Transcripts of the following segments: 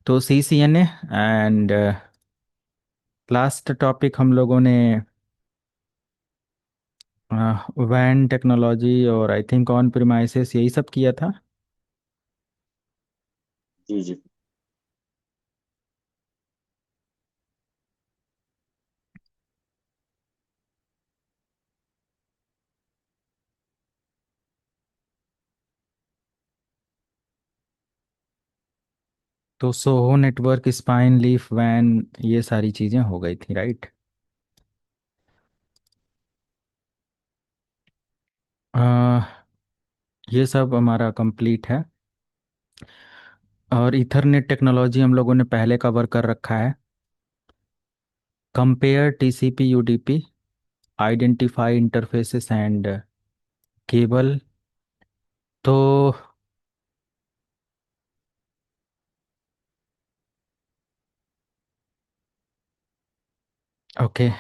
तो CCNA and last topic हम लोगों ने वैन टेक्नोलॉजी और आई थिंक ऑन प्रिमाइसेस यही सब किया था। जी जी। तो सोहो नेटवर्क स्पाइन लीफ वैन ये सारी चीज़ें हो गई थी, राइट। ये सब हमारा कंप्लीट है। और इथरनेट टेक्नोलॉजी हम लोगों ने पहले कवर कर रखा है। Compare TCP UDP, identify interfaces and cable. तो ओके।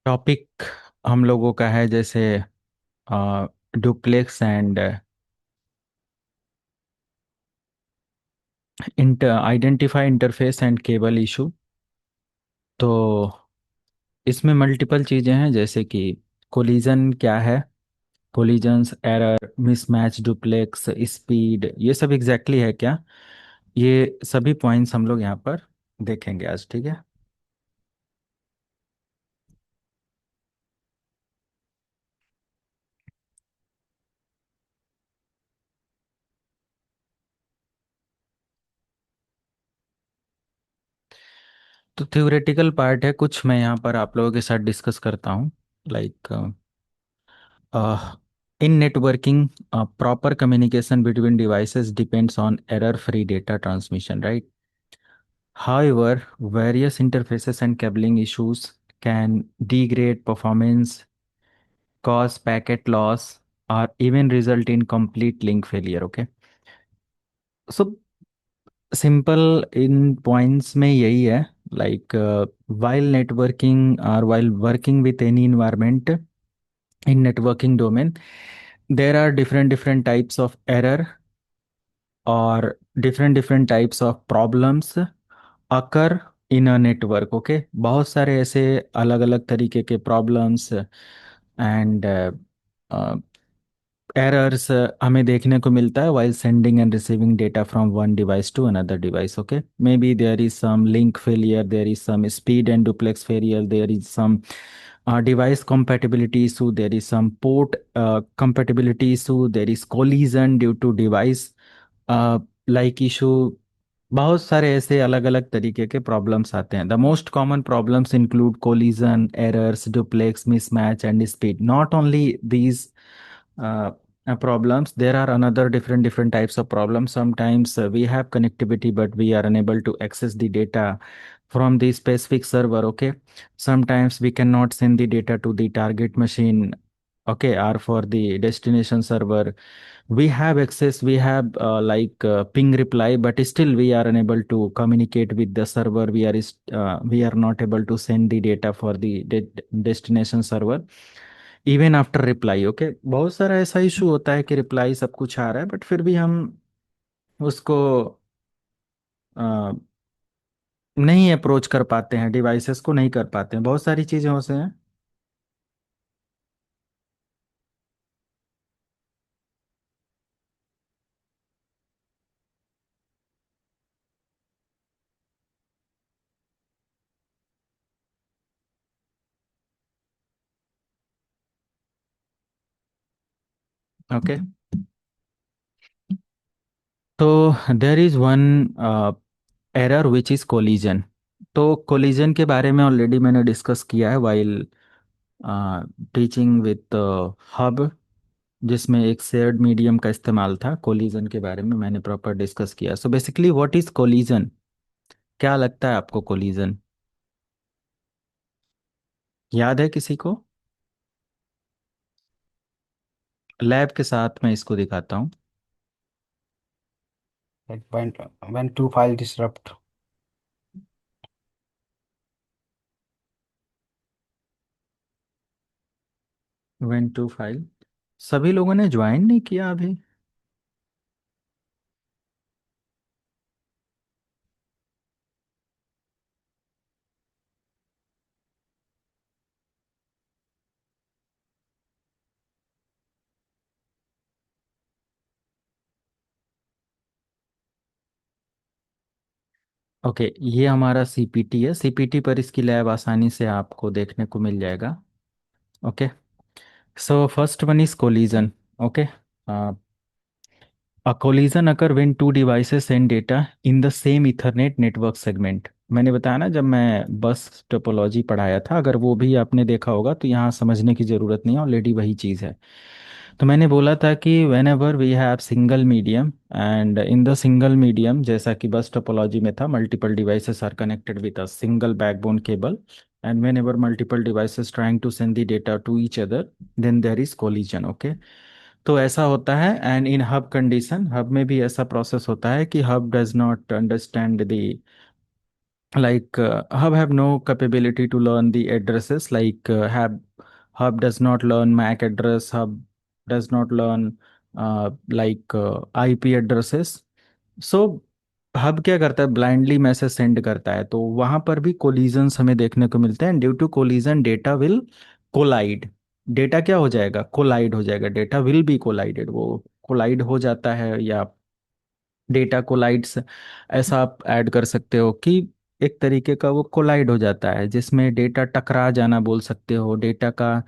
टॉपिक हम लोगों का है जैसे duplex and identify interface and cable issue. तो इसमें मल्टीपल चीज़ें हैं जैसे कि कोलिजन क्या है, collisions, error, mismatch, duplex, speed, ये सब एग्जैक्टली है क्या। ये सभी पॉइंट्स हम लोग यहाँ पर देखेंगे आज, ठीक है। तो थ्योरेटिकल पार्ट है कुछ, मैं यहाँ पर आप लोगों के साथ डिस्कस करता हूँ। Like in networking proper communication between devices depends on error free data transmission, right. However, various interfaces and cabling issues can degrade performance, cause packet loss, or even result in complete link failure. Okay. So simple in points में यही है, like while networking or while working with any environment in networking domain, there are different types of error और different types of problems occur in a network. Okay, बहुत सारे ऐसे अलग अलग तरीके के प्रॉब्लम्स एंड एरर्स हमें देखने को मिलता है while sending and receiving data from one device to another device. Okay, maybe there is some link failure, there is some speed and duplex failure, there is some device compatibility issue, there is some port compatibility issue, there is collision due to device like issue. बहुत सारे ऐसे अलग अलग तरीके के problems आते हैं। The most common problems include collision, errors, duplex, mismatch and speed. Not only these problems, there are another different types of problems. Sometimes we have connectivity but we are unable to access the data from the specific server. Okay, sometimes we cannot send the data to the target machine, okay, or for the destination server. We have access, we have ping reply, but still we are unable to communicate with the server. We are not able to send the data for the destination server even after reply. Okay, बहुत सारा ऐसा issue होता है कि reply सब कुछ आ रहा है बट फिर भी हम उसको अ, नहीं अप्रोच कर पाते हैं, डिवाइसेस को नहीं कर पाते हैं, बहुत सारी चीजें हो से हैं। ओके, तो there is one error which is collision. तो कोलिजन के बारे में ऑलरेडी मैंने डिस्कस किया है वाइल टीचिंग विथ हब। जिसमें एक शेयर्ड मीडियम का इस्तेमाल था। कोलिजन के बारे में मैंने प्रॉपर डिस्कस किया। So basically what is collision? क्या लगता है आपको कोलिजन? याद है किसी को? लैब के साथ मैं इसको दिखाता हूँ। Like when two file disrupt. One two five. सभी लोगों ने ज्वाइन नहीं किया अभी। ओके, ये हमारा सीपीटी है। सीपीटी पर इसकी लैब आसानी से आपको देखने को मिल जाएगा। Okay, so first one is collision. Okay, a collision occur when two devices send data in the same Ethernet network segment। मैंने बताया ना, जब मैं बस टोपोलॉजी पढ़ाया था, अगर वो भी आपने देखा होगा तो यहाँ समझने की ज़रूरत नहीं है, ऑलरेडी वही चीज़ है। तो मैंने बोला था कि whenever we have single medium and in the single medium, जैसा कि बस टोपोलॉजी में था, multiple devices are connected with a single backbone cable and whenever multiple devices trying to send the data to each other, then there is collision. Okay, तो ऐसा होता है। And in hub condition, hub में भी ऐसा process होता है कि hub does not understand the, like hub have no capability to learn the addresses, like hub does not learn MAC address, hub does not learn IP addresses। So hub क्या करता है, blindly message send करता है। तो वहां पर भी collisions हमें देखने को मिलते हैं। Due to collision data will collide. Data क्या हो जाएगा? कोलाइड हो जाएगा। डेटा विल बी कोलाइडेड, वो कोलाइड हो जाता है, या डेटा कोलाइड्स ऐसा आप ऐड कर सकते हो कि एक तरीके का वो कोलाइड हो जाता है, जिसमें डेटा टकरा जाना बोल सकते हो, डेटा का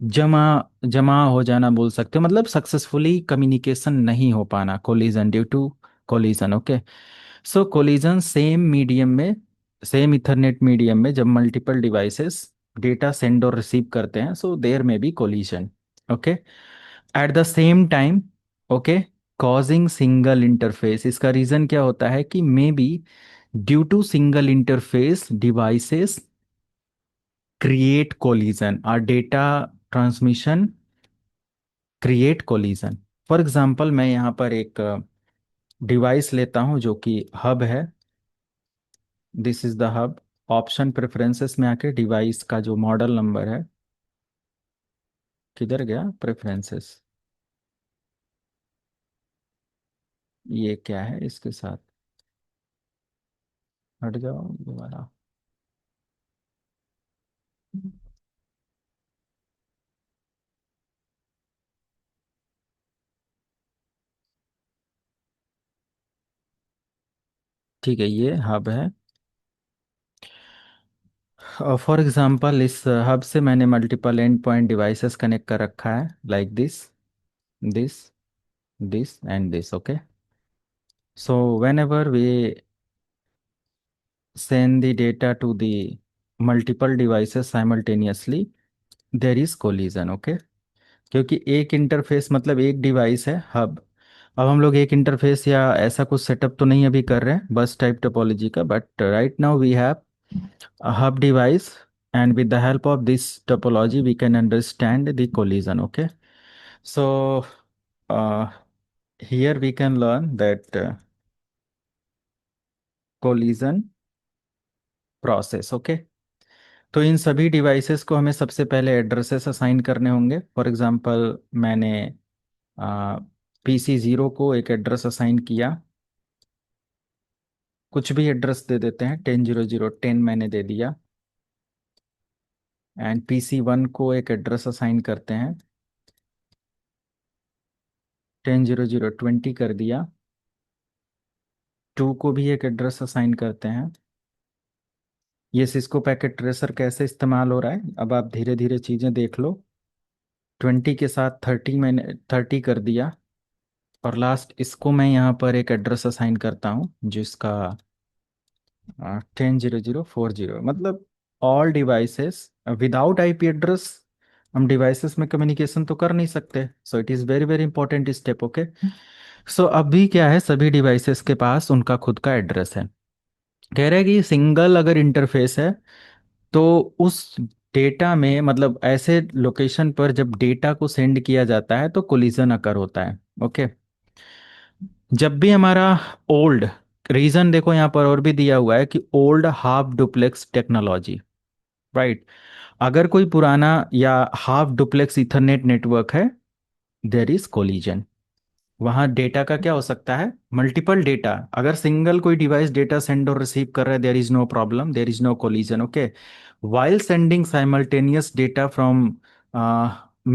जमा जमा हो जाना बोल सकते हो, मतलब सक्सेसफुली कम्युनिकेशन नहीं हो पाना। Collision, due to collision. Okay, so collision same medium में, सेम इथरनेट मीडियम में जब मल्टीपल डिवाइसेस डेटा सेंड और रिसीव करते हैं, so there may be collision. Okay, at the same time. Okay, causing single interface. इसका reason क्या होता है कि may be due to single interface devices create collision और data transmission create collision. For example, मैं यहाँ पर एक डिवाइस लेता हूँ जो कि हब है। This is the hub. Option preferences में आके डिवाइस का जो मॉडल नंबर है, किधर गया प्रेफरेंसेस? ये क्या है इसके साथ? हट जाओ दोबारा। ठीक है, ये हब है। फॉर एग्जांपल, इस हब से मैंने multiple end point devices connect कर रखा है, like this, this, this and this. Okay, so whenever we send the data to the multiple devices simultaneously, there is collision। Okay, क्योंकि एक interface मतलब एक डिवाइस है हब। अब हम लोग एक इंटरफेस या ऐसा कुछ सेटअप तो नहीं अभी कर रहे हैं बस टाइप टोपोलॉजी का, but right now we have a hub device, and with the help of this topology we can understand the collision। Okay, so uh, here we can learn that collision process। okay, तो इन सभी devices को हमें सबसे पहले addresses assign करने होंगे। For example, मैंने PC 0 को एक एड्रेस असाइन किया। कुछ भी एड्रेस दे देते हैं, 10 00 10 मैंने दे दिया। एंड PC 1 को एक एड्रेस असाइन करते हैं, 10 00 20 कर दिया। 2 को भी एक एड्रेस असाइन करते हैं। ये सिस्को पैकेट ट्रेसर कैसे इस्तेमाल हो रहा है, अब आप धीरे धीरे चीज़ें देख लो। 20 के साथ 30 मैंने 30 कर दिया। और लास्ट इसको मैं यहाँ पर एक एड्रेस असाइन करता हूँ जिसका 10 00 40, मतलब all devices without IP address हम डिवाइसेस में कम्युनिकेशन तो कर नहीं सकते, so it is very very important step, okay. So अभी क्या है, सभी डिवाइसेस के पास उनका खुद का एड्रेस है। कह रहे हैं कि सिंगल अगर इंटरफेस है तो उस डेटा में, मतलब ऐसे लोकेशन पर जब डेटा को सेंड किया जाता है तो कोलिजन अकर होता है, ओके। जब भी हमारा ओल्ड, रीजन देखो यहाँ पर और भी दिया हुआ है कि old half duplex technology, right. अगर कोई पुराना या हाफ डुप्लेक्स इथरनेट नेटवर्क है, देयर इज कोलिजन। वहाँ डेटा का क्या हो सकता है, मल्टीपल डेटा। अगर सिंगल कोई डिवाइस डेटा सेंड और रिसीव कर रहा है, there is no problem, there is no collision, okay. while sending simultaneous data from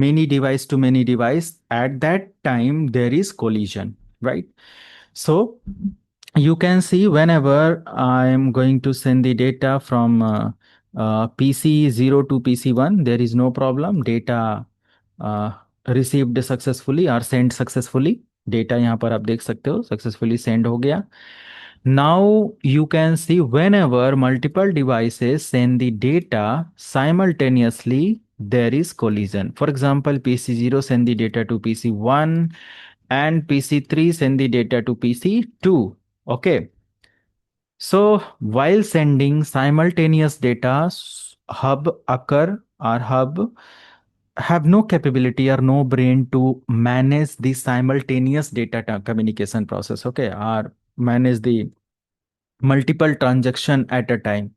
many device to many device, at that time there is collision, right? So you can see whenever I am going to send the data from PC 0 to PC 1, there is no problem, data uh, received successfully or sent successfully। Data यहाँ पर आप देख सकते हो successfully send हो गया। Now you can see whenever multiple devices send the data simultaneously, there is collision. For example, PC0 send the data to PC1 and PC3 send the data to PC2. Okay. So while sending simultaneous data, hub occur or hub have no capability or no brain to manage the simultaneous data communication process, okay, or manage the multiple transaction at a time.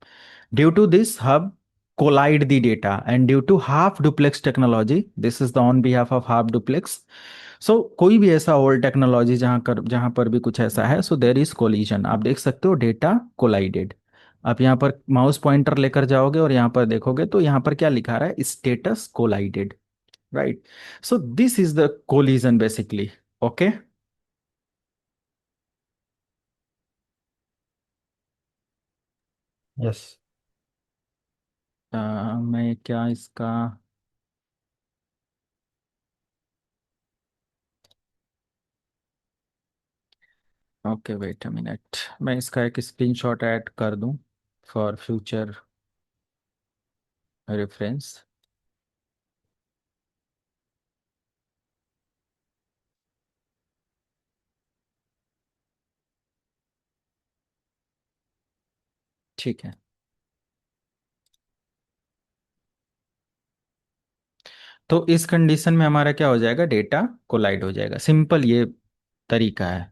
Due to this, hub collide the data, and due to half duplex technology, this is the on behalf of half duplex। सो कोई भी ऐसा old technology जहां पर भी कुछ ऐसा है, सो there is collision. आप देख सकते हो डेटा कोलाइडेड। आप यहाँ पर माउस पॉइंटर लेकर जाओगे और यहाँ पर देखोगे तो यहाँ पर क्या लिखा रहा है, status collided, right. So this is the collision basically, okay. Yes. मैं क्या इसका, ओके वेट अ मिनट, मैं इसका एक स्क्रीनशॉट ऐड कर दूं फॉर फ्यूचर रेफरेंस। ठीक है। तो इस कंडीशन में हमारा क्या हो जाएगा, डेटा कोलाइड हो जाएगा, सिंपल ये तरीका है,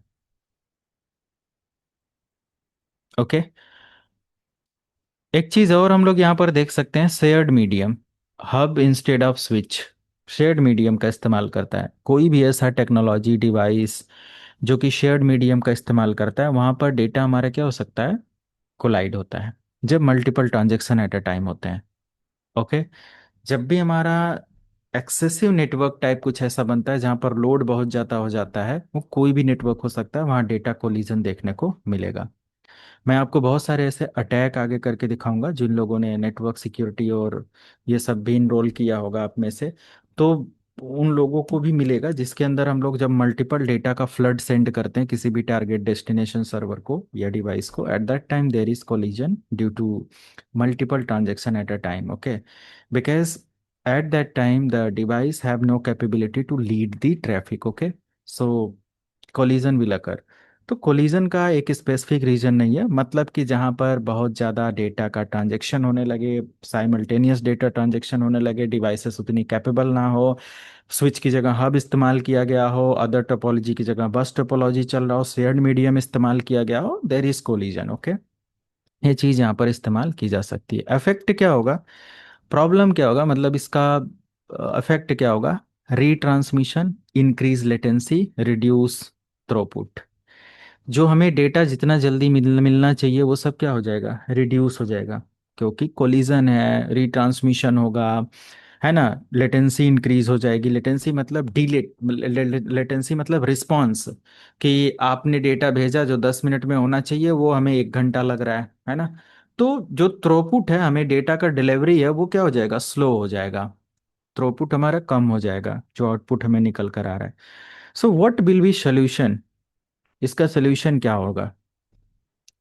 ओके। एक चीज और हम लोग यहाँ पर देख सकते हैं, shared medium, hub instead off switch shared medium का इस्तेमाल करता है। कोई भी ऐसा टेक्नोलॉजी डिवाइस जो कि शेयर्ड मीडियम का इस्तेमाल करता है, वहां पर डेटा हमारा क्या हो सकता है, कोलाइड होता है, जब multiple transaction at a time होते हैं, ओके। जब भी हमारा एक्सेसिव नेटवर्क टाइप कुछ ऐसा बनता है जहां पर लोड बहुत ज़्यादा हो जाता है, वो कोई भी नेटवर्क हो सकता है, वहां डेटा कोलिजन देखने को मिलेगा। मैं आपको बहुत सारे ऐसे अटैक आगे करके दिखाऊंगा, जिन लोगों ने नेटवर्क सिक्योरिटी और ये सब भी इनरोल किया होगा आप में से, तो उन लोगों को भी मिलेगा, जिसके अंदर हम लोग जब मल्टीपल डेटा का फ्लड सेंड करते हैं किसी भी टारगेट डेस्टिनेशन सर्वर को या डिवाइस को, at that time there is collision due to multiple transaction at a time, okay. Because at that time the device have no capability to lead the traffic, okay। so collision will occur। तो collision का एक specific reason नहीं है, मतलब कि जहां पर बहुत ज़्यादा डेटा का ट्रांजैक्शन होने लगे, साइमल्टेनियस डेटा ट्रांजैक्शन होने लगे, डिवाइसेस उतनी कैपेबल ना हो, स्विच की जगह हब इस्तेमाल किया गया हो, अदर टोपोलॉजी की जगह बस टोपोलॉजी चल रहा हो, शेयर्ड मीडियम इस्तेमाल किया गया हो, देर इज कोलिजन, ओके। ये चीज़ यहाँ पर इस्तेमाल की जा सकती है। इफेक्ट क्या होगा, प्रॉब्लम क्या होगा, मतलब इसका इफेक्ट क्या होगा, retransmission, increase latency, reduce throughput. जो हमें डेटा जितना जल्दी मिलना चाहिए वो सब क्या हो जाएगा, रिड्यूस हो जाएगा, क्योंकि कोलिजन है, रिट्रांसमिशन होगा, है ना। लेटेंसी इंक्रीज हो जाएगी, लेटेंसी मतलब डिले, लेटेंसी मतलब रिस्पॉन्स, कि आपने डेटा भेजा जो 10 मिनट में होना चाहिए वो हमें 1 घंटा लग रहा है ना। तो जो थ्रोपुट है, हमें डेटा का डिलीवरी है, वो क्या हो जाएगा, स्लो हो जाएगा, थ्रोपुट हमारा कम हो जाएगा, जो आउटपुट हमें निकल कर आ रहा है। So what will be solution, इसका सोल्यूशन क्या होगा,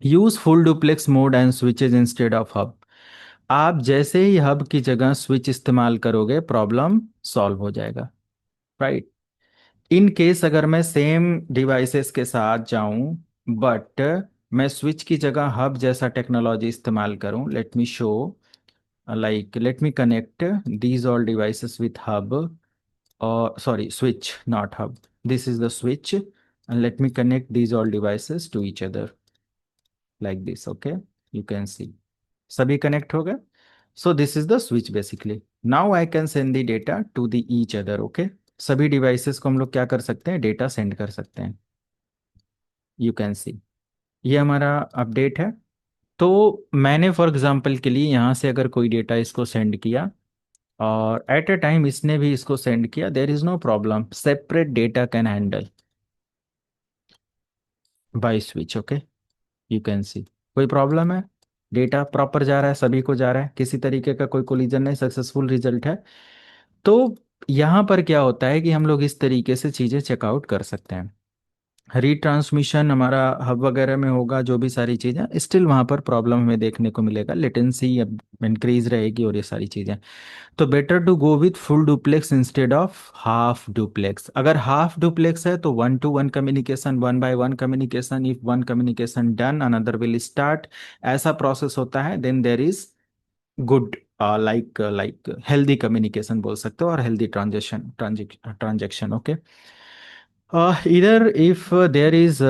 use full duplex mode and switches instead of hub. आप जैसे ही हब की जगह स्विच इस्तेमाल करोगे प्रॉब्लम सॉल्व हो जाएगा, राइट। इन केस अगर मैं सेम डिवाइसेस के साथ जाऊं बट मैं स्विच की जगह हब जैसा टेक्नोलॉजी इस्तेमाल करूं, let me show, like let me connect these all devices with hub, or sorry, switch, not hub. This is the switch, and let me connect these all devices to each other like this. Okay, you can see सभी connect हो गए. So this is the switch basically. Now I can send the data to the each other. Okay, सभी devices को हम लोग क्या कर सकते हैं, डेटा सेंड कर सकते हैं. You can see ये हमारा अपडेट है. तो मैंने फॉर एग्जांपल के लिए यहाँ से अगर कोई डेटा इसको सेंड किया और एट ए टाइम इसने भी इसको सेंड किया, there is no problem, separate data can handle by switch. Okay, you can see कोई प्रॉब्लम है, डेटा प्रॉपर जा रहा है, सभी को जा रहा है, किसी तरीके का कोई कोलिजन नहीं, सक्सेसफुल रिजल्ट है. तो यहाँ पर क्या होता है कि हम लोग इस तरीके से चीज़ें चेकआउट कर सकते हैं. रीट्रांसमिशन हमारा हब वगैरह में होगा, जो भी सारी चीज़ें, स्टिल वहाँ पर प्रॉब्लम हमें देखने को मिलेगा, लेटेंसी अब इंक्रीज रहेगी और ये सारी चीज़ें. तो better to go with full duplex instead of half duplex. अगर हाफ डुप्लेक्स है तो one to one communication, one by one communication, if one communication done another will start, ऐसा प्रोसेस होता है. Then there is good, like healthy communication बोल सकते हो, और healthy transaction. Okay, either if there is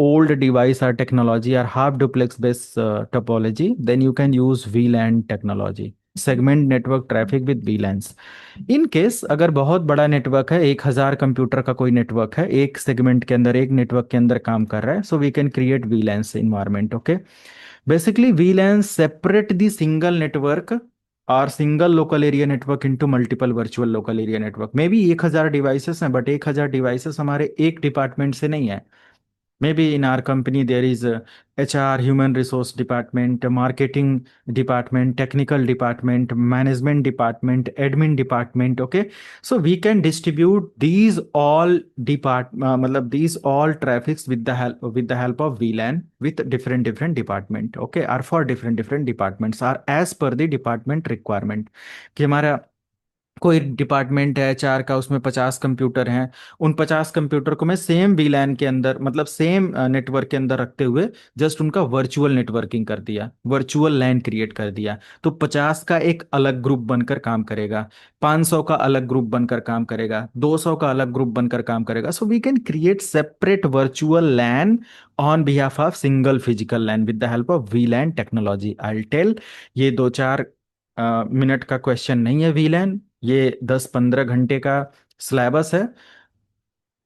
old device or technology or half duplex based topology, then you can use VLAN technology, segment network traffic with VLANs. In case अगर बहुत बड़ा network है, 1,000 computer का कोई network है, एक segment के अंदर, एक नेटवर्क के अंदर काम कर रहा है, so we can create VLANs environment. Okay, basically VLANs separate the single network और single local area network into multiple virtual local area network. Maybe 1,000 devices हैं, बट 1,000 डिवाइसेस हमारे एक डिपार्टमेंट से नहीं है. Maybe in our company there is a HR, human resource department, marketing department, technical department, management department, admin department. Okay, so we can distribute these all मतलब these all traffics with the help of VLAN with different department. Okay, or for different departments, are as per the department requirement. कि हमारा कोई department है HR का, उसमें 50 computer हैं, उन 50 computer को मैं सेम वीलैन के अंदर, मतलब सेम नेटवर्क के अंदर रखते हुए जस्ट उनका वर्चुअल नेटवर्किंग कर दिया, वर्चुअल लैन क्रिएट कर दिया. तो 50 का एक अलग ग्रुप बनकर काम करेगा, 500 का अलग ग्रुप बनकर काम करेगा, 200 का अलग ग्रुप बनकर काम करेगा. So we can create separate virtual LAN on behalf of single physical LAN with the help of VLAN technology. I tell, ये 2-4 मिनट का क्वेश्चन नहीं है वीलैन, ये 10-15 घंटे का सिलेबस है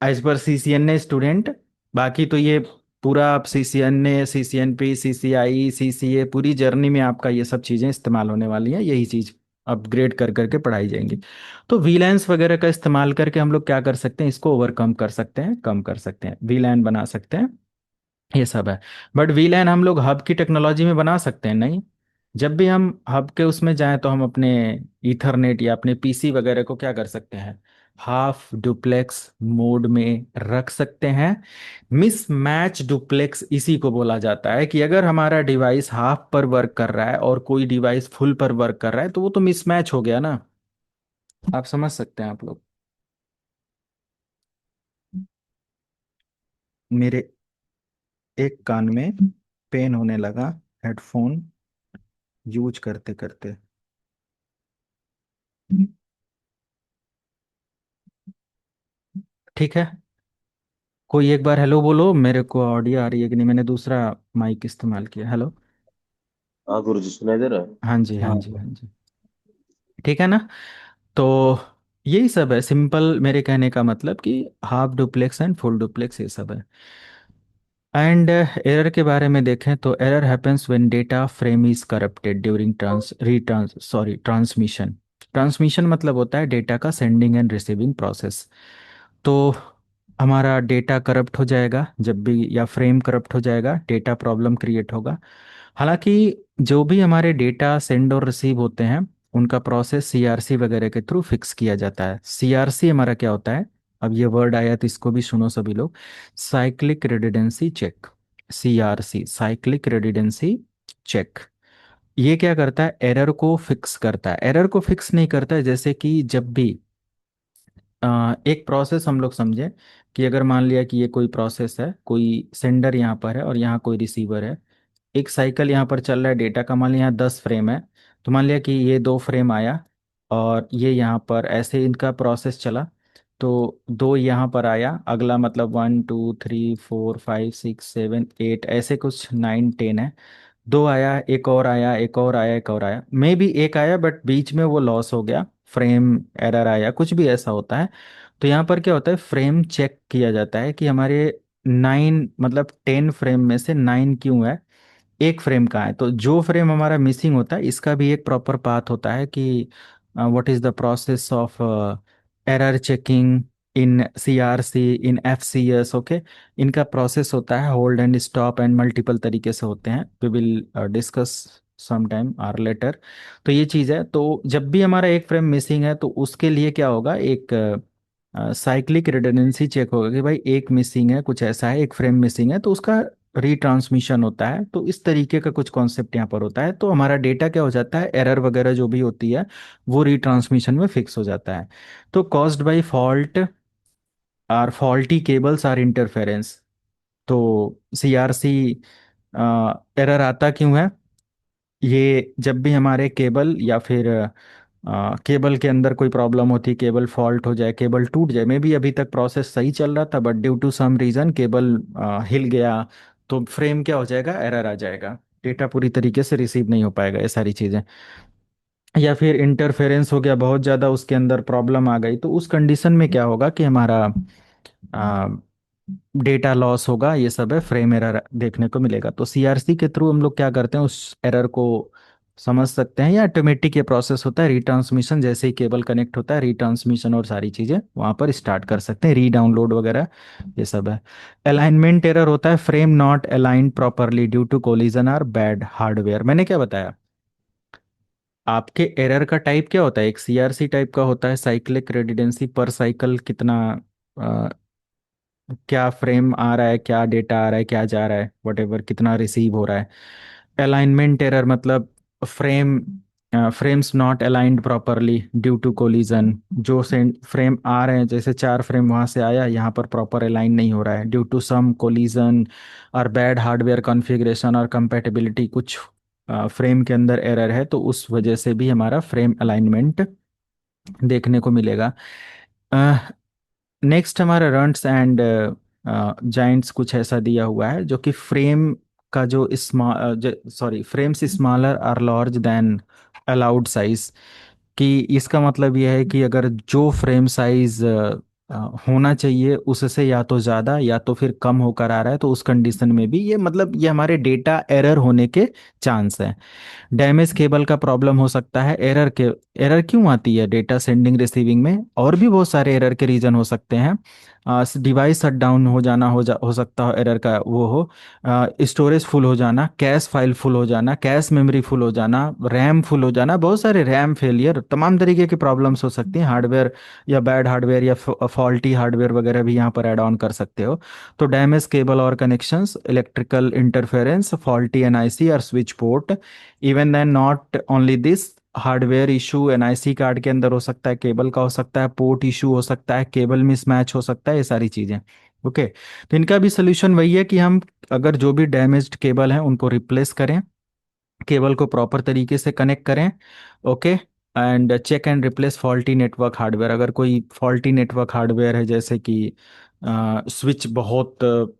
एज पर CCNA स्टूडेंट. बाकी तो ये पूरा आप CCNA, CCNP, CCI, CCA, पूरी जर्नी में आपका ये सब चीज़ें इस्तेमाल होने वाली हैं, यही चीज़ अपग्रेड कर करके पढ़ाई जाएंगी. तो वीलैंस वगैरह का इस्तेमाल करके हम लोग क्या कर सकते हैं, इसको ओवरकम कर सकते हैं, कम कर सकते हैं, वीलैन बना सकते हैं, ये सब है. बट वीलैन हम लोग हब की टेक्नोलॉजी में बना सकते हैं नहीं. जब भी हम हब के उसमें जाएं तो हम अपने ईथरनेट या अपने PC वगैरह को क्या कर सकते हैं, हाफ डुप्लेक्स मोड में रख सकते हैं. मिस मैच डुप्लेक्स इसी को बोला जाता है, कि अगर हमारा डिवाइस हाफ पर वर्क कर रहा है और कोई डिवाइस फुल पर वर्क कर रहा है तो वो तो मिसमैच हो गया ना. आप समझ सकते हैं आप लोग. मेरे एक कान में पेन होने लगा हेडफोन यूज करते करते. ठीक है, कोई एक बार हेलो बोलो, मेरे को ऑडियो आ रही है कि नहीं, मैंने दूसरा माइक इस्तेमाल किया. हेलो. हाँ गुरुजी सुनाई दे रहा है। हाँ जी, हाँ हाँ जी, हाँ जी. ठीक है ना. तो यही सब है सिंपल, मेरे कहने का मतलब कि half duplex and full duplex ये सब है. एंड एरर के बारे में देखें तो error happens when data frame is corrupted during transmission. Transmission मतलब होता है डेटा का सेंडिंग एंड रिसीविंग प्रोसेस. तो हमारा डेटा करप्ट हो जाएगा जब भी, या फ्रेम करप्ट हो जाएगा, डेटा प्रॉब्लम क्रिएट होगा. हालांकि जो भी हमारे डेटा सेंड और रिसीव होते हैं उनका प्रोसेस CRC वगैरह के थ्रू फिक्स किया जाता है. CRC हमारा क्या होता है, अब ये वर्ड आया तो इसको भी सुनो सभी लोग. Cyclic redundancy check. CRC, cyclic redundancy check. ये क्या करता है, एरर को फिक्स करता है। एरर को फिक्स नहीं करता है, जैसे कि जब भी एक प्रोसेस हम लोग समझे कि अगर मान लिया कि ये कोई प्रोसेस है, कोई सेंडर यहाँ पर है और यहाँ कोई रिसीवर है, एक साइकिल यहाँ पर चल रहा है डेटा का, मान लिया यहाँ 10 फ्रेम है, तो मान लिया कि ये 2 फ्रेम आया और ये यहाँ पर ऐसे इनका प्रोसेस चला, तो 2 यहाँ पर आया, अगला मतलब 1 2 3 4 5 6 7 8 ऐसे कुछ 9 10 है, 2 आया, एक और आया, एक और आया, एक और आया, मे बी एक आया बट बीच में वो लॉस हो गया, फ्रेम एरर आया, कुछ भी ऐसा होता है। तो यहाँ पर क्या होता है, फ्रेम चेक किया जाता है कि हमारे 9 मतलब 10 फ्रेम में से 9 क्यों है, एक फ्रेम कहाँ है। तो जो फ्रेम हमारा मिसिंग होता है इसका भी एक प्रॉपर पाथ होता है कि what is the process of error checking in CRC, in FCS, okay. इनका प्रोसेस होता है, hold and stop and multiple तरीके से होते हैं, we will discuss some time or later. तो ये चीज़ है, तो जब भी हमारा एक फ्रेम मिसिंग है तो उसके लिए क्या होगा, एक साइक्लिक रिडंडेंसी चेक होगा कि भाई एक मिसिंग है, कुछ ऐसा है, एक फ्रेम मिसिंग है, तो उसका रीट्रांसमिशन होता है। तो इस तरीके का कुछ कॉन्सेप्ट यहाँ पर होता है, तो हमारा डेटा क्या हो जाता है, एरर वगैरह जो भी होती है वो रीट्रांसमिशन में फिक्स हो जाता है। तो caused by fault or faulty cables or interference. तो सीआरसी एरर आता क्यों है, ये जब भी हमारे केबल या फिर केबल के अंदर कोई प्रॉब्लम होती है, केबल फॉल्ट हो जाए, केबल टूट जाए, मे बी अभी तक प्रोसेस सही चल रहा था but due to some reason cable हिल गया, तो फ्रेम क्या हो जाएगा, एरर आ जाएगा, डेटा पूरी तरीके से रिसीव नहीं हो पाएगा, ये सारी चीज़ें। या फिर इंटरफेरेंस हो गया बहुत ज़्यादा, उसके अंदर प्रॉब्लम आ गई, तो उस कंडीशन में क्या होगा कि हमारा डेटा लॉस होगा, ये सब है, फ्रेम एरर देखने को मिलेगा। तो सीआरसी के थ्रू हम लोग क्या करते हैं, उस एरर को समझ सकते हैं, या ऑटोमेटिक ये प्रोसेस होता है, रीट्रांसमिशन जैसे ही केबल कनेक्ट होता है, रीट्रांसमिशन और सारी चीज़ें वहाँ पर स्टार्ट कर सकते हैं, री डाउनलोड वगैरह ये सब है। अलाइनमेंट एरर होता है, frame not aligned properly due to collision और बैड हार्डवेयर। मैंने क्या बताया, आपके एरर का टाइप क्या होता है, एक सीआरसी टाइप का होता है, साइक्लिक रेडिडेंसी पर साइकिल कितना क्या फ्रेम आ रहा है, क्या डेटा आ रहा है, क्या जा रहा है, वटेवर कितना रिसीव हो रहा है। अलाइनमेंट एरर मतलब frame frames not aligned properly due to collision, जो से फ्रेम आ रहे हैं, जैसे 4 फ्रेम वहां से आया, यहाँ पर प्रॉपर अलाइन नहीं हो रहा है ड्यू टू सम कोलिजन और बैड हार्डवेयर कॉन्फ़िगरेशन और कंपैटिबिलिटी, कुछ फ्रेम के अंदर एरर है, तो उस वजह से भी हमारा फ्रेम अलाइनमेंट देखने को मिलेगा। नेक्स्ट हमारा रंट्स एंड जाइंट्स कुछ ऐसा दिया हुआ है, जो कि फ्रेम का जो sorry frames smaller or large than allowed size, कि इसका मतलब यह है कि अगर जो फ्रेम साइज होना चाहिए उससे या तो ज़्यादा या तो फिर कम होकर आ रहा है, तो उस कंडीशन में भी ये मतलब ये हमारे डेटा एरर होने के चांस है। डैमेज केबल का प्रॉब्लम हो सकता है, एरर क्यों आती है डेटा सेंडिंग रिसीविंग में, और भी बहुत सारे एरर के रीजन हो सकते हैं। डिवाइस शट डाउन हो जाना, हो सकता हो एरर का वो हो, स्टोरेज फुल हो जाना, कैश फाइल फुल हो जाना, कैश मेमोरी फुल हो जाना, रैम फुल हो जाना, बहुत सारे रैम फेलियर, तमाम तरीके की प्रॉब्लम्स हो सकती हैं, हार्डवेयर या बैड हार्डवेयर या फॉल्टी हार्डवेयर वगैरह भी यहाँ पर ऐड ऑन कर सकते हो। तो डैमेज केबल और connections, electrical interference, faulty NIC और switch port, even then not only this, hardware issue NIC card के अंदर हो सकता है, केबल का हो सकता है, पोर्ट इशू हो सकता है, केबल मिसमैच हो सकता है, ये सारी चीज़ें। ओके, तो इनका भी सोल्यूशन वही है कि हम अगर जो भी डैमेज्ड केबल हैं उनको रिप्लेस करें, केबल को प्रॉपर तरीके से कनेक्ट करें, okay, and check and replace faulty network hardware. अगर कोई फॉल्टी नेटवर्क हार्डवेयर है, जैसे कि स्विच बहुत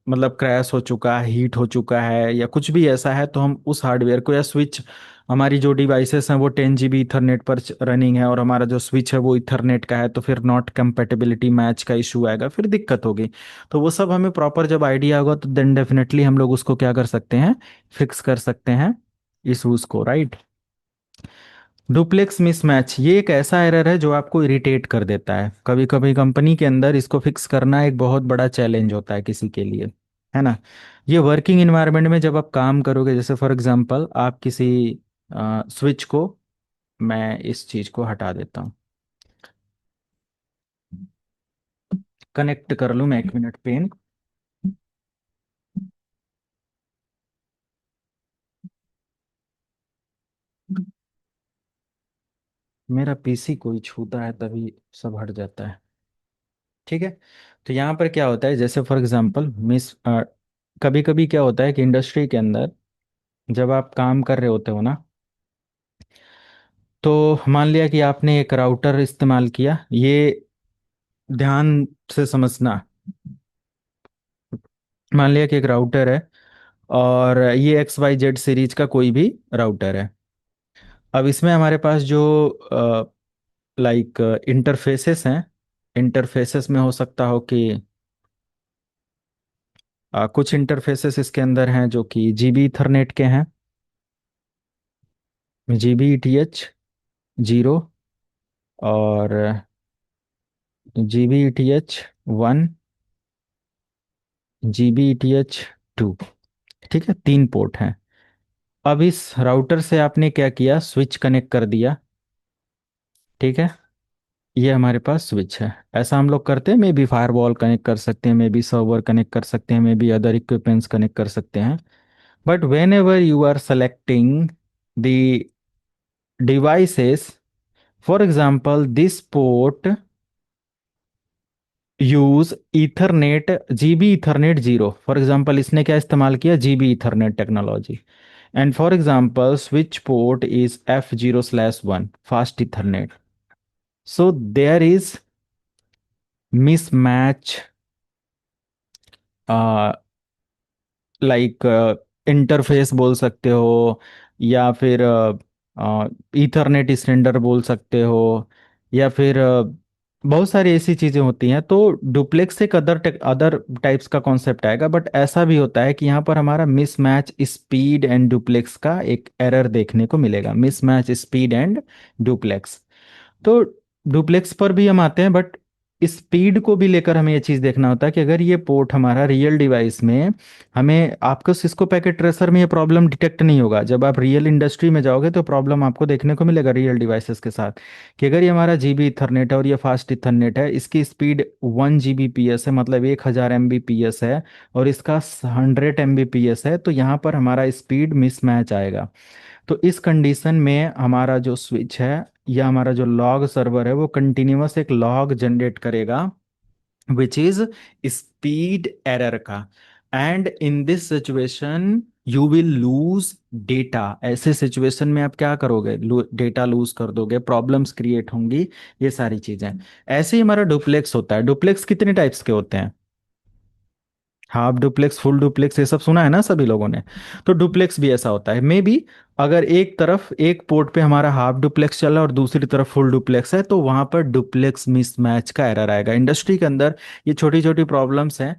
मतलब क्रैश हो चुका है, हीट हो चुका है, या कुछ भी ऐसा है, तो हम उस हार्डवेयर को, या स्विच हमारी जो डिवाइसेस हैं वो 10 GB इथरनेट पर रनिंग है और हमारा जो स्विच है वो इथरनेट का है, तो फिर नॉट कंपेटेबिलिटी मैच का इशू आएगा, फिर दिक्कत होगी। तो वो सब हमें प्रॉपर जब आइडिया होगा तो देन डेफिनेटली हम लोग उसको क्या कर सकते हैं, फिक्स कर सकते हैं इशूज को, राइट। डुप्लेक्स मिसमैच, ये एक ऐसा एरर है जो आपको इरिटेट कर देता है, कभी कभी कंपनी के अंदर इसको फिक्स करना एक बहुत बड़ा चैलेंज होता है किसी के लिए, है ना। ये वर्किंग इन्वायरमेंट में जब आप काम करोगे, जैसे फॉर एग्जांपल आप किसी स्विच को, मैं इस चीज को हटा देता हूँ, कनेक्ट कर लूँ मैं, 1 मिनट पेन। मेरा पीसी कोई छूता है तभी सब हट जाता है। ठीक है। तो यहाँ पर क्या होता है, जैसे फॉर एग्जांपल मिस कभी कभी क्या होता है कि इंडस्ट्री के अंदर जब आप काम कर रहे होते हो ना, तो मान लिया कि आपने एक राउटर इस्तेमाल किया। ये ध्यान से समझना। मान लिया कि एक राउटर है और ये XYZ सीरीज का कोई भी राउटर है। अब इसमें हमारे पास जो लाइक इंटरफेसेस हैं, इंटरफेसेस में हो सकता हो कि कुछ इंटरफेसेस इसके अंदर हैं जो कि जीबी ईथरनेट के हैं, GBETH 0 और GBETH 1, GBETH 2। ठीक है, 3 पोर्ट हैं। अब इस राउटर से आपने क्या किया, स्विच कनेक्ट कर दिया। ठीक है, ये हमारे पास स्विच है। ऐसा हम लोग करते हैं, मे बी फायरवॉल कनेक्ट कर सकते हैं, मे बी सर्वर कनेक्ट कर सकते हैं, maybe other equipments connect कर सकते हैं। But whenever you are selecting the devices, for example this port use Ethernet, GB ETH 0। For example इसने क्या इस्तेमाल किया, GB ETH technology. And for example switch port is F0/1 fast Ethernet. So there is mismatch, like interface बोल सकते हो, या फिर Ethernet standard बोल सकते हो, या फिर बहुत सारी ऐसी चीज़ें होती हैं। तो डुप्लेक्स एक अदर टाइप्स का कॉन्सेप्ट आएगा। बट ऐसा भी होता है कि यहाँ पर हमारा मिसमैच स्पीड एंड डुप्लेक्स का एक एरर देखने को मिलेगा, मिसमैच स्पीड एंड डुप्लेक्स। तो डुप्लेक्स पर भी हम आते हैं, बट स्पीड को भी लेकर हमें ये चीज़ देखना होता है कि अगर ये पोर्ट हमारा रियल डिवाइस में, हमें आपको सिस्को पैकेट ट्रेसर में ये प्रॉब्लम डिटेक्ट नहीं होगा। जब आप रियल इंडस्ट्री में जाओगे तो प्रॉब्लम आपको देखने को मिलेगा रियल डिवाइसेस के साथ, कि अगर ये हमारा जीबी इथरनेट है और ये फास्ट इथरनेट है, इसकी स्पीड 1 Gbps है, मतलब 1000 Mbps है, और इसका 100 Mbps है, तो यहाँ पर हमारा स्पीड मिसमैच आएगा। तो इस कंडीशन में हमारा जो स्विच है या हमारा जो लॉग सर्वर है वो कंटिन्यूअस एक लॉग जनरेट करेगा, विच इज स्पीड एरर का। And in this situation you will lose data. ऐसे सिचुएशन में आप क्या करोगे, डेटा लूज कर दोगे, प्रॉब्लम्स क्रिएट होंगी, ये सारी चीजें। ऐसे ही हमारा डुप्लेक्स होता है। डुप्लेक्स कितने टाइप्स के होते हैं, हाफ डुप्लेक्स, फुल डुप्लेक्स, ये सब सुना है ना सभी लोगों ने। तो डुप्लेक्स भी ऐसा होता है। मे बी अगर एक तरफ एक पोर्ट पे हमारा हाफ डुप्लेक्स चल रहा है और दूसरी तरफ फुल डुप्लेक्स है, तो वहां पर डुप्लेक्स मिसमैच का एरर आएगा। इंडस्ट्री के अंदर ये छोटी छोटी प्रॉब्लम्स हैं,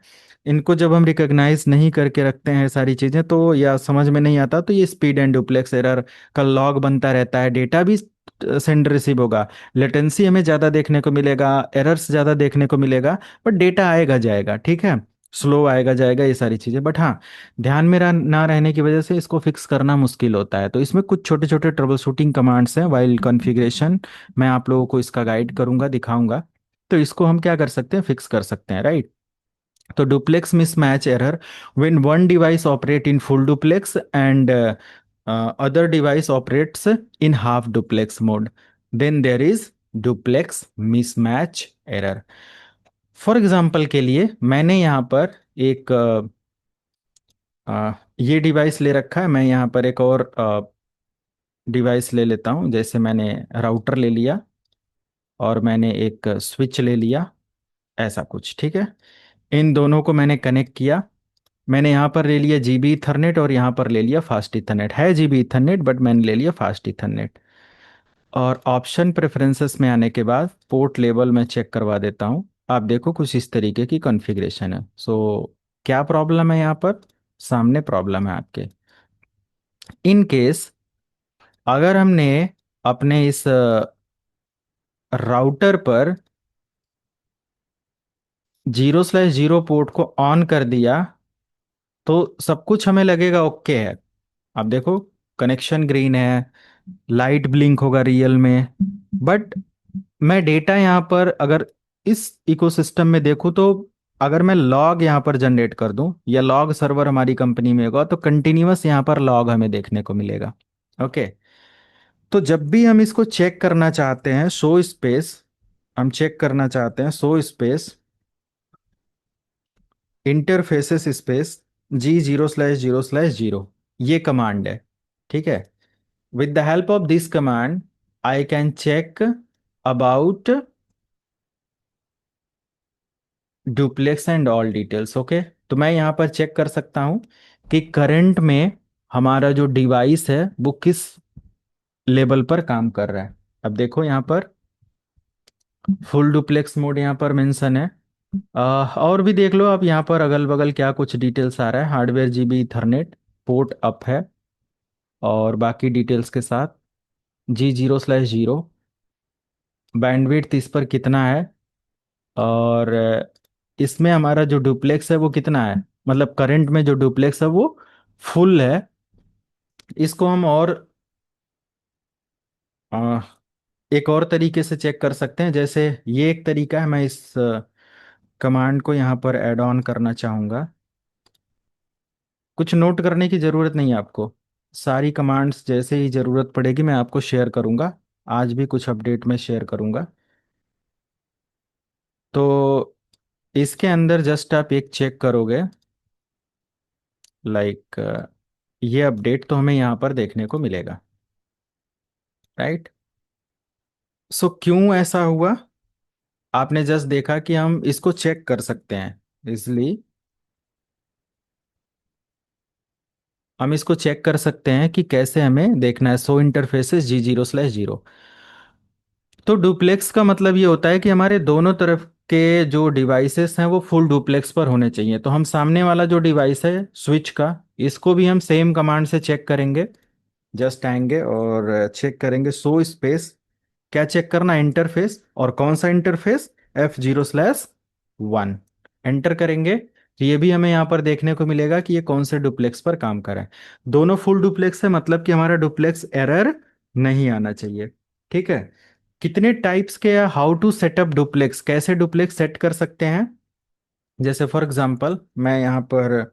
इनको जब हम रिकॉग्नाइज नहीं करके रखते हैं सारी चीजें, तो या समझ में नहीं आता, तो ये स्पीड एंड डुप्लेक्स एरर का लॉग बनता रहता है। डेटा भी सेंड रिसीव होगा, लेटेंसी हमें ज़्यादा देखने को मिलेगा, एरर्स ज़्यादा देखने को मिलेगा, बट डेटा आएगा जाएगा। ठीक है, स्लो आएगा जाएगा, ये सारी चीज़ें। बट हाँ, ध्यान में ना रहने की वजह से इसको फिक्स करना मुश्किल होता है। तो इसमें कुछ छोटे छोटे ट्रबल शूटिंग कमांड्स हैं वाइल कॉन्फ़िगरेशन। मैं आप लोगों को इसका गाइड करूंगा, दिखाऊंगा। तो इसको हम क्या कर सकते हैं, फिक्स कर सकते हैं, राइट। तो duplex mismatch error when one device operate in full duplex and other device operates in half duplex mode, then there is duplex mismatch error. For example के लिए मैंने यहाँ पर एक ये डिवाइस ले रखा है। मैं यहाँ पर एक और डिवाइस ले लेता हूँ। जैसे मैंने राउटर ले लिया और मैंने एक स्विच ले लिया, ऐसा कुछ। ठीक है, इन दोनों को मैंने कनेक्ट किया। मैंने यहाँ पर ले लिया जीबी इथरनेट और यहाँ पर ले लिया फास्ट इथरनेट। है जीबी इथरनेट, बट मैंने ले लिया फास्ट इथरनेट। और ऑप्शन प्रेफरेंसेस में आने के बाद पोर्ट लेवल में चेक करवा देता हूँ। आप देखो कुछ इस तरीके की कॉन्फ़िगरेशन है। सो क्या प्रॉब्लम है यहाँ पर, सामने प्रॉब्लम है आपके। इन केस अगर हमने अपने इस राउटर पर 0/0 पोर्ट को ऑन कर दिया, तो सब कुछ हमें लगेगा ओके है। आप देखो, कनेक्शन ग्रीन है, लाइट ब्लिंक होगा रियल में। बट मैं डेटा यहाँ पर अगर इस इकोसिस्टम में देखूँ, तो अगर मैं लॉग यहाँ पर जनरेट कर दूं, या लॉग सर्वर हमारी कंपनी में होगा, तो कंटिन्यूअस यहाँ पर लॉग हमें देखने को मिलेगा। ओके, तो जब भी हम इसको चेक करना चाहते हैं शो स्पेस, हम चेक करना चाहते हैं show space interfaces space G0/0/0, ये कमांड है। ठीक है, with the help of this command I can check about duplex and all details. Okay, तो मैं यहाँ पर चेक कर सकता हूँ कि करंट में हमारा जो डिवाइस है वो किस लेवल पर काम कर रहा है। अब देखो यहाँ पर फुल डुप्लेक्स मोड यहाँ पर मेंशन है। और भी देख लो आप यहाँ पर अगल बगल क्या कुछ डिटेल्स आ रहा है। Hardware GB Ethernet port up है, और बाकी डिटेल्स के साथ G0/0 बैंडविड्थ इस पर कितना है, और इसमें हमारा जो डुप्लेक्स है वो कितना है, मतलब करंट में जो डुप्लेक्स है वो फुल है। इसको हम और अ, एक और तरीके से चेक कर सकते हैं। जैसे ये एक तरीका है, मैं इस कमांड को यहाँ पर ऐड ऑन करना चाहूँगा। कुछ नोट करने की ज़रूरत नहीं है आपको, सारी कमांड्स जैसे ही ज़रूरत पड़ेगी मैं आपको शेयर करूँगा। आज भी कुछ अपडेट में शेयर करूँगा। तो इसके अंदर जस्ट आप एक चेक करोगे, लाइक ये अपडेट तो हमें यहाँ पर देखने को मिलेगा, राइट। सो क्यों ऐसा हुआ, आपने जस्ट देखा कि हम इसको चेक कर सकते हैं, इसलिए हम इसको चेक कर सकते हैं कि कैसे हमें देखना है शो इंटरफेसेस G0/0। तो डुप्लेक्स का मतलब ये होता है कि हमारे दोनों तरफ के जो डिवाइसेस हैं वो फुल डुप्लेक्स पर होने चाहिए। तो हम सामने वाला जो डिवाइस है स्विच का, इसको भी हम सेम कमांड से चेक करेंगे। जस्ट आएंगे और चेक करेंगे शो स्पेस, क्या चेक करना, इंटरफेस, और कौन सा इंटरफेस, F0/1 एंटर करेंगे। तो ये भी हमें यहाँ पर देखने को मिलेगा कि ये कौन से डुप्लेक्स पर काम कर रहा है। दोनों फुल डुप्लेक्स है, मतलब कि हमारा डुप्लेक्स एरर नहीं आना चाहिए। ठीक है, कितने टाइप्स के, हाउ टू सेटअप डुप्लेक्स, कैसे डुप्लेक्स सेट कर सकते हैं। जैसे फॉर एग्जांपल मैं यहाँ पर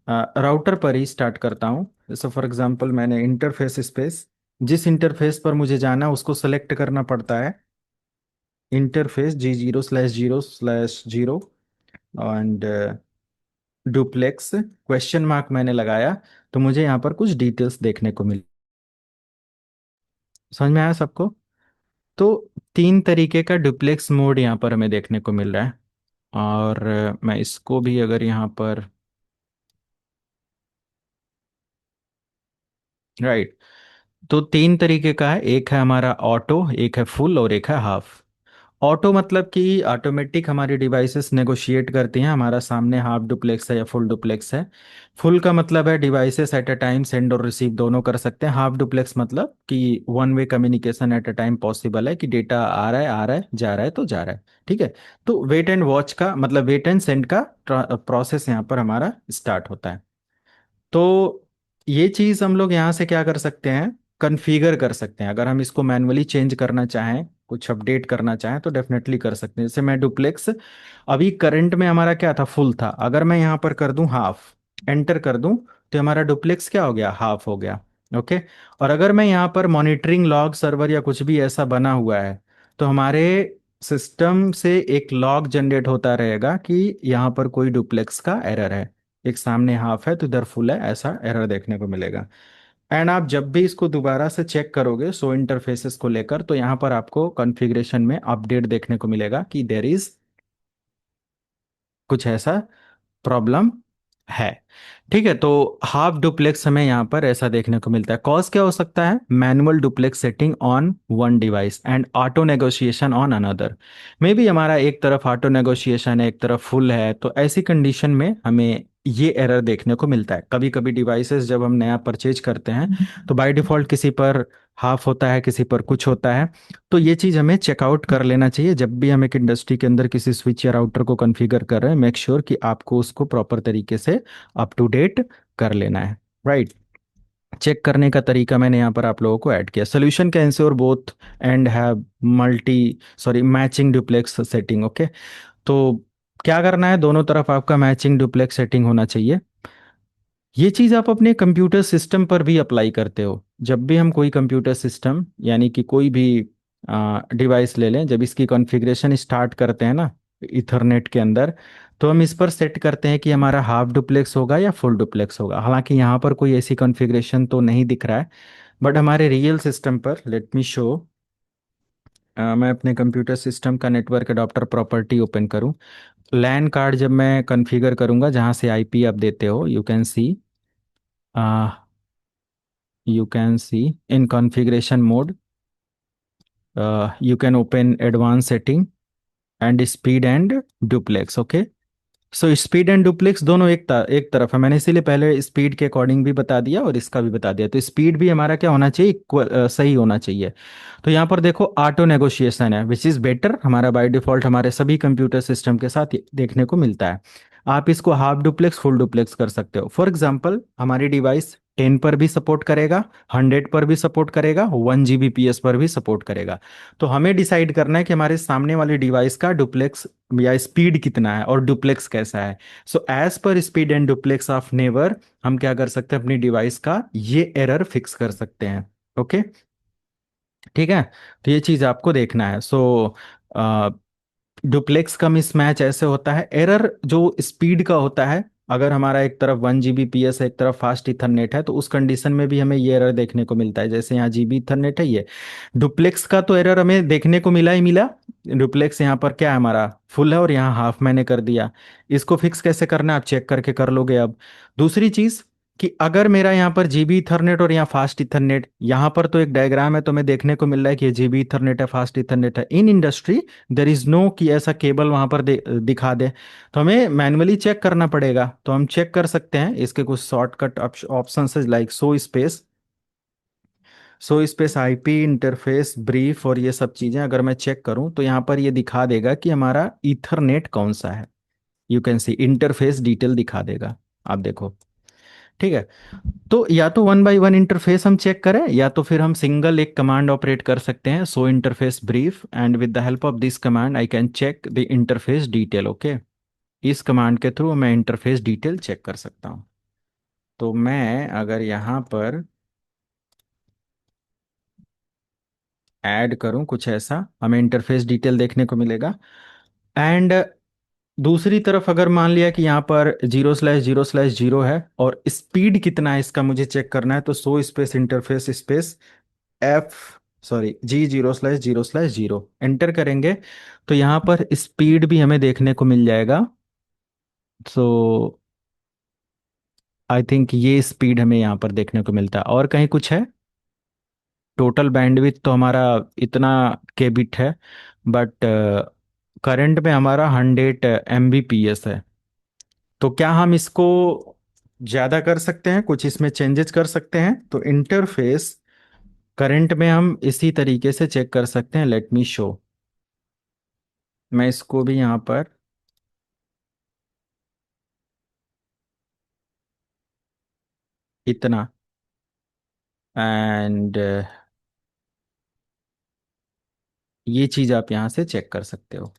राउटर पर ही स्टार्ट करता हूँ। जैसे फॉर एग्जांपल मैंने इंटरफेस स्पेस, जिस इंटरफेस पर मुझे जाना उसको सेलेक्ट करना पड़ता है, interface G0/0/0 and duplex question mark मैंने लगाया। तो मुझे यहाँ पर कुछ डिटेल्स देखने को मिली। समझ में आया सबको। तो तीन तरीके का डुप्लेक्स मोड यहाँ पर हमें देखने को मिल रहा है। और मैं इसको भी अगर यहाँ पर, राइट, तो तीन तरीके का है। एक है हमारा ऑटो, एक है फुल, और एक है हाफ। ऑटो मतलब कि ऑटोमेटिक हमारी डिवाइसेस नेगोशिएट करती हैं हमारा सामने हाफ डुप्लेक्स है या फुल डुप्लेक्स है। फुल का मतलब है devices eight a time send और रिसीव दोनों कर सकते हैं। हाफ डुप्लेक्स मतलब कि one way communication at a time possible है, कि डेटा आ रहा है जा रहा है तो जा रहा है। ठीक है, तो वेट एंड वॉच का मतलब वेट एंड सेंड का प्रोसेस यहाँ पर हमारा स्टार्ट होता है। तो ये चीज़ हम लोग यहाँ से क्या कर सकते हैं, कॉन्फ़िगर कर सकते हैं। अगर हम इसको मैन्युअली चेंज करना चाहें, कुछ अपडेट करना चाहें तो डेफिनेटली कर सकते हैं। जैसे मैं डुप्लेक्स, अभी करंट में हमारा क्या था, फुल था, अगर मैं यहाँ पर कर दूं हाफ, एंटर कर दूं, तो हमारा डुप्लेक्स क्या हो गया, हाफ हो गया। ओके, और अगर मैं यहाँ पर मॉनिटरिंग लॉग सर्वर या कुछ भी ऐसा बना हुआ है, तो हमारे सिस्टम से एक लॉग जनरेट होता रहेगा कि यहाँ पर कोई डुप्लेक्स का एरर है। एक सामने हाफ है तो इधर फुल है, ऐसा एरर देखने को मिलेगा। एंड आप जब भी इसको दोबारा से चेक करोगे सो इंटरफेसेस को लेकर, तो यहाँ पर आपको कॉन्फ़िगरेशन में अपडेट देखने को मिलेगा कि देयर इज कुछ ऐसा प्रॉब्लम है। ठीक है, तो हाफ डुप्लेक्स हमें यहाँ पर ऐसा देखने को मिलता है। कॉज क्या हो सकता है, manual duplex setting on one device and auto negotiation on another. May be हमारा एक तरफ ऑटो नेगोशिएशन है एक तरफ फुल है, तो ऐसी कंडीशन में हमें ये एरर देखने को मिलता है। कभी कभी डिवाइसेस जब हम नया परचेज करते हैं तो बाय डिफॉल्ट किसी पर हाफ होता है किसी पर कुछ होता है। तो ये चीज़ हमें चेकआउट कर लेना चाहिए जब भी हम एक इंडस्ट्री के अंदर किसी स्विच या राउटर को कॉन्फ़िगर कर रहे हैं। मेक श्योर कि आपको उसको प्रॉपर तरीके से अप टू डेट कर लेना है, राइट। चेक करने का तरीका मैंने यहाँ पर आप लोगों को ऐड किया। Solution can ensure both and have multi sorry matching duplex setting. Okay, तो क्या करना है, दोनों तरफ आपका मैचिंग डुप्लेक्स सेटिंग होना चाहिए। ये चीज़ आप अपने कंप्यूटर सिस्टम पर भी अप्लाई करते हो। जब भी हम कोई कंप्यूटर सिस्टम यानी कि कोई भी डिवाइस ले लें, जब इसकी कॉन्फ़िगरेशन स्टार्ट करते हैं ना इथरनेट के अंदर, तो हम इस पर सेट करते हैं कि हमारा हाफ डुप्लेक्स होगा या फुल डुप्लेक्स होगा। हालांकि यहाँ पर कोई ऐसी कॉन्फ़िगरेशन तो नहीं दिख रहा है, बट हमारे रियल सिस्टम पर लेट मी शो। मैं अपने कंप्यूटर सिस्टम का नेटवर्क अडॉप्टर प्रॉपर्टी ओपन करूं। लैन कार्ड जब मैं कॉन्फ़िगर करूंगा, जहां से आईपी आप देते हो, you can C in configuration mode, you can open advance setting and speed and duplex. Okay, so speed and duplex दोनों एक तरफ है। मैंने इसीलिए पहले स्पीड के अकॉर्डिंग भी बता दिया और इसका भी बता दिया। तो स्पीड भी हमारा क्या होना चाहिए, सही होना चाहिए। तो यहाँ पर देखो ऑटो नेगोशिएशन है, विच इज़ बेटर, हमारा बाय डिफॉल्ट हमारे सभी कंप्यूटर सिस्टम के साथ ये देखने को मिलता है। आप इसको हाफ डुप्लेक्स फुल डुप्लेक्स कर सकते हो। फॉर एग्जाम्पल हमारी डिवाइस 10 पर भी सपोर्ट करेगा, 100 पर भी सपोर्ट करेगा, 1 Gbps पर भी सपोर्ट करेगा। तो हमें डिसाइड करना है कि हमारे सामने वाली डिवाइस का डुप्लेक्स या स्पीड कितना है और डुप्लेक्स कैसा है। So as per speed and duplex of never, हम क्या कर सकते हैं, अपनी डिवाइस का ये एरर फिक्स कर सकते हैं। ओके, ठीक है। तो ये चीज आपको देखना है। सो डुप्लेक्स का मिसमैच ऐसे होता है, एरर जो स्पीड का होता है। अगर हमारा एक तरफ 1 Gbps है, एक तरफ फास्ट इथरनेट है, तो उस कंडीशन में भी हमें ये एरर देखने को मिलता है। जैसे यहाँ जीबी इथरनेट है ये। डुप्लेक्स का तो एरर हमें देखने को मिला ही मिला। डुप्लेक्स यहाँ पर क्या है, हमारा फुल है और यहाँ हाफ मैंने कर दिया। इसको फिक्स कैसे करना है आप चेक करके कर लोगे। अब दूसरी चीज कि अगर मेरा यहाँ पर जीबी इथरनेट और यहाँ फास्ट इथरनेट, यहाँ पर तो एक डायग्राम है तो हमें देखने को मिल रहा है कि ये जीबी इथरनेट है, फास्ट इथरनेट है। In industry there is no कि ऐसा केबल वहां पर दिखा दे, तो हमें मैन्युअली चेक करना पड़ेगा। तो हम चेक कर सकते हैं, इसके कुछ शॉर्टकट ऑप्शन है like so space IP interface brief और ये सब चीजें अगर मैं चेक करूं तो यहाँ पर ये दिखा देगा कि हमारा ईथरनेट कौन सा है। You can C interface detail दिखा देगा, आप देखो। ठीक है, तो या तो 1 बाय 1 इंटरफेस हम चेक करें, या तो फिर हम सिंगल एक कमांड ऑपरेट कर सकते हैं, so interface brief, and with the help of this command I can check the interface detail. Okay, इस कमांड के थ्रू मैं इंटरफेस डिटेल चेक कर सकता हूँ। तो मैं अगर यहाँ पर ऐड करूँ कुछ ऐसा, हमें इंटरफेस डिटेल देखने को मिलेगा। एंड दूसरी तरफ अगर मान लिया कि यहाँ पर 0/0/0 है और स्पीड कितना है इसका मुझे चेक करना है, तो so space interface space F sorry G0/0/0 enter करेंगे तो यहाँ पर स्पीड भी हमें देखने को मिल जाएगा। सो आई थिंक ये स्पीड हमें यहाँ पर देखने को मिलता है। और कहीं कुछ है? टोटल बैंडविड्थ तो हमारा इतना केबिट है, बट करंट में हमारा 100 Mbps है। तो क्या हम इसको ज़्यादा कर सकते हैं, कुछ इसमें चेंजेस कर सकते हैं? तो इंटरफेस करंट में हम इसी तरीके से चेक कर सकते हैं। Let me show. मैं इसको भी यहाँ पर इतना, एंड ये चीज़ आप यहाँ से चेक कर सकते हो।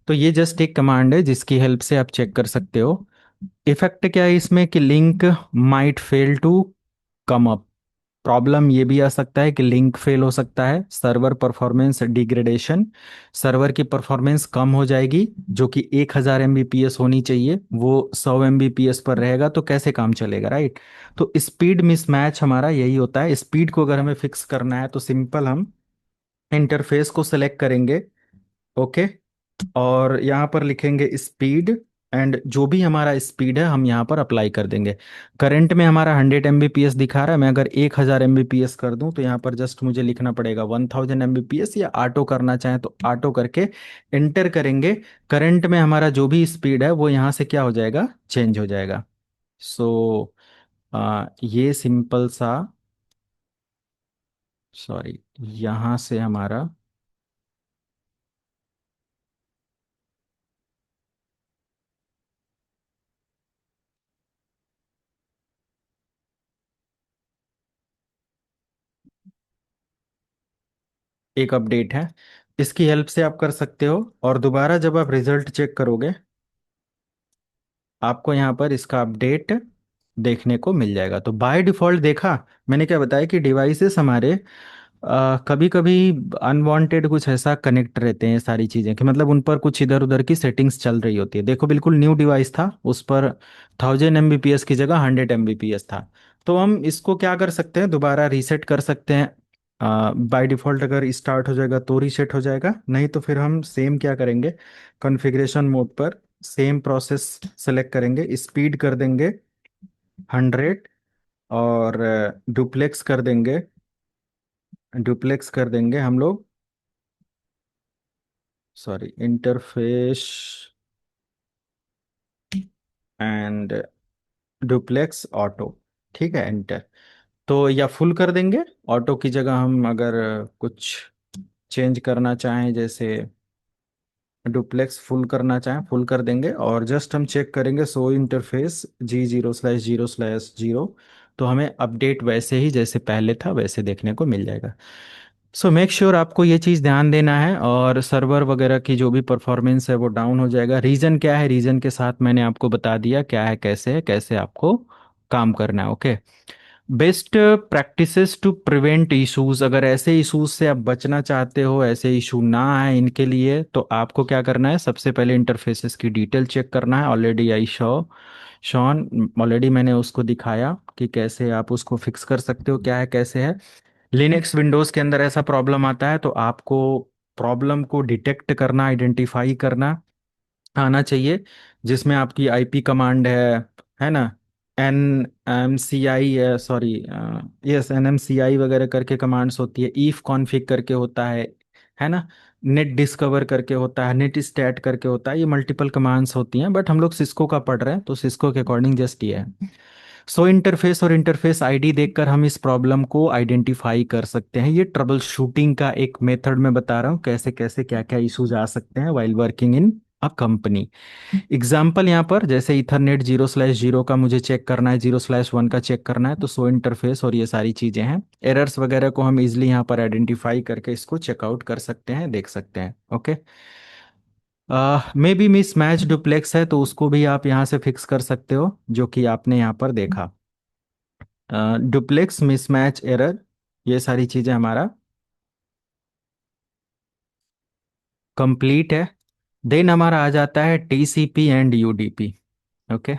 तो ये जस्ट एक कमांड है जिसकी हेल्प से आप चेक कर सकते हो। इफेक्ट क्या है इसमें कि link might fail to come up. Problem ये भी आ सकता है कि लिंक फेल हो सकता है, सर्वर परफॉर्मेंस डिग्रेडेशन, सर्वर की परफॉर्मेंस कम हो जाएगी। जो कि 1000 Mbps होनी चाहिए वो 100 Mbps पर रहेगा, तो कैसे काम चलेगा, राइट। तो स्पीड मिसमैच हमारा यही होता है। स्पीड को अगर हमें फिक्स करना है तो सिंपल हम इंटरफेस को सेलेक्ट करेंगे। ओके, और यहाँ पर लिखेंगे स्पीड, एंड जो भी हमारा स्पीड है हम यहाँ पर अप्लाई कर देंगे। करंट में हमारा 100 Mbps दिखा रहा है, मैं अगर 1000 Mbps कर दूं तो यहाँ पर जस्ट मुझे लिखना पड़ेगा 1000 Mbps, या ऑटो करना चाहें तो ऑटो करके एंटर करेंगे। करंट में हमारा जो भी स्पीड है वो यहाँ से क्या हो जाएगा, चेंज हो जाएगा। सो ये सिंपल सा, सॉरी, यहाँ से हमारा एक अपडेट है, इसकी हेल्प से आप कर सकते हो। और दोबारा जब आप रिजल्ट चेक करोगे, आपको यहाँ पर इसका अपडेट देखने को मिल जाएगा। तो बाय डिफॉल्ट देखा मैंने क्या बताया कि डिवाइसेस हमारे कभी कभी अनवांटेड कुछ ऐसा कनेक्ट रहते हैं सारी चीज़ें कि मतलब उन पर कुछ इधर उधर की सेटिंग्स चल रही होती है। देखो बिल्कुल न्यू डिवाइस था, उस पर 1000 MBps की जगह 100 MBps था। तो हम इसको क्या कर सकते हैं, दोबारा रीसेट कर सकते हैं। बाय डिफ़ॉल्ट अगर स्टार्ट हो जाएगा तो रीसेट हो जाएगा, नहीं तो फिर हम सेम क्या करेंगे, कॉन्फ़िगरेशन मोड पर सेम प्रोसेस सेलेक्ट करेंगे, स्पीड कर देंगे 100 और डुप्लेक्स कर देंगे हम लोग, sorry interface and duplex auto. ठीक है, एंटर। तो या फुल कर देंगे, ऑटो की जगह हम अगर कुछ चेंज करना चाहें, जैसे डुप्लेक्स फुल करना चाहें फुल कर देंगे, और जस्ट हम चेक करेंगे सो इंटरफेस G0/0/0। तो हमें अपडेट वैसे ही जैसे पहले था वैसे देखने को मिल जाएगा। सो मेक श्योर आपको ये चीज़ ध्यान देना है, और सर्वर वगैरह की जो भी परफॉर्मेंस है वो डाउन हो जाएगा। रीज़न क्या है, रीज़न के साथ मैंने आपको बता दिया क्या है कैसे आपको काम करना है। Okay, best practices to prevent issues, अगर ऐसे इश्यूज से आप बचना चाहते हो, ऐसे इशू ना आए इनके लिए, तो आपको क्या करना है, सबसे पहले इंटरफेसेस की डिटेल चेक करना है। ऑलरेडी आई शॉन ऑलरेडी मैंने उसको दिखाया कि कैसे आप उसको फिक्स कर सकते हो, क्या है कैसे है। लिनक्स विंडोज के अंदर ऐसा प्रॉब्लम आता है तो आपको प्रॉब्लम को डिटेक्ट करना, आइडेंटिफाई करना आना चाहिए, जिसमें आपकी आईपी कमांड है ना, NMCI, सॉरी, यस NMCI वगैरह करके कमांड्स होती है, ईफ कॉन्फ़िग करके होता है ना, नेट डिस्कवर करके होता है, नेट स्टैट करके होता है। ये मल्टीपल कमांड्स होती हैं, बट हम लोग सिस्को का पढ़ रहे हैं तो सिस्को के अकॉर्डिंग जस्ट ये है। सो इंटरफेस और इंटरफेस आईडी देखकर हम इस प्रॉब्लम को आइडेंटिफाई कर सकते हैं। ये ट्रबल शूटिंग का एक मेथड मैं बता रहा हूँ, कैसे कैसे क्या क्या इश्यूज आ सकते हैं while working in a company. Example यहाँ पर जैसे इथरनेट 0/0 का मुझे चेक करना है, 0/1 का चेक करना है, तो सो इंटरफेस और ये सारी चीजें हैं। एरर्स वगैरह को हम इजिली यहाँ पर आइडेंटिफाई करके इसको चेकआउट कर सकते हैं, देख सकते हैं। Okay, may be miss match duplex है तो उसको भी आप यहाँ से फिक्स कर सकते हो, जो कि आपने यहाँ पर देखा। डुप्लेक्स मिसमैच एरर, ये सारी चीजें हमारा कंप्लीट है। देन हमारा आ जाता है TCP एंड UDP। ओके,